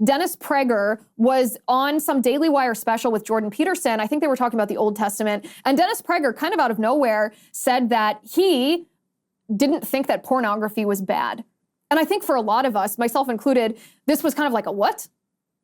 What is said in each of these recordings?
Dennis Prager was on some Daily Wire special with Jordan Peterson. I think they were talking about the Old Testament. And Dennis Prager, kind of out of nowhere, said that he didn't think that pornography was bad. And I think for a lot of us, myself included, this was kind of like a what?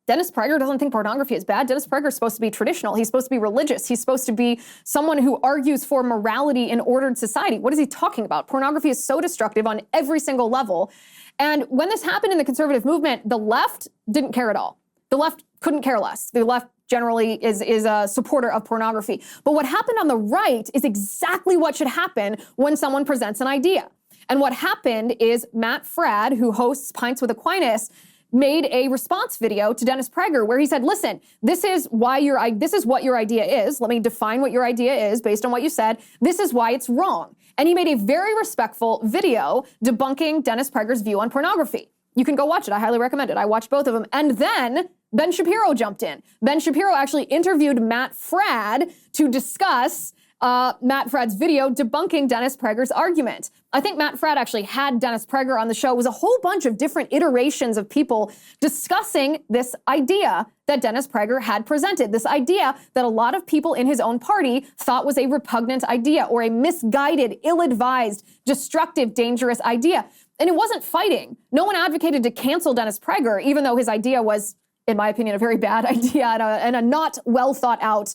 Dennis Prager doesn't think pornography is bad. Dennis Prager is supposed to be traditional. He's supposed to be religious. He's supposed to be someone who argues for morality in ordered society. What is he talking about? Pornography is so destructive on every single level. And when this happened in the conservative movement, the left didn't care at all. The left couldn't care less. The left generally is a supporter of pornography. But what happened on the right is exactly what should happen when someone presents an idea. And what happened is Matt Fradd, who hosts Pints with Aquinas, made a response video to Dennis Prager where he said, listen, this is what your idea is. Let me define what your idea is based on what you said. This is why it's wrong. And he made a very respectful video debunking Dennis Prager's view on pornography. You can go watch it. I highly recommend it. I watched both of them. And then Ben Shapiro jumped in. Ben Shapiro actually interviewed Matt Fradd to discuss Matt Fradd's video debunking Dennis Prager's argument. I think Matt Fradd actually had Dennis Prager on the show. It was a whole bunch of different iterations of people discussing this idea that Dennis Prager had presented, this idea that a lot of people in his own party thought was a repugnant idea or a misguided, ill-advised, destructive, dangerous idea. And it wasn't fighting. No one advocated to cancel Dennis Prager, even though his idea was, in my opinion, a very bad idea and a not well thought out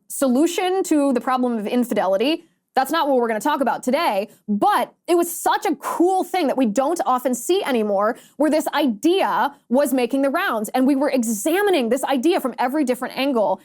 solution to the problem of infidelity. That's not what we're going to talk about today, but it was such a cool thing that we don't often see anymore, where this idea was making the rounds, and we were examining this idea from every different angle.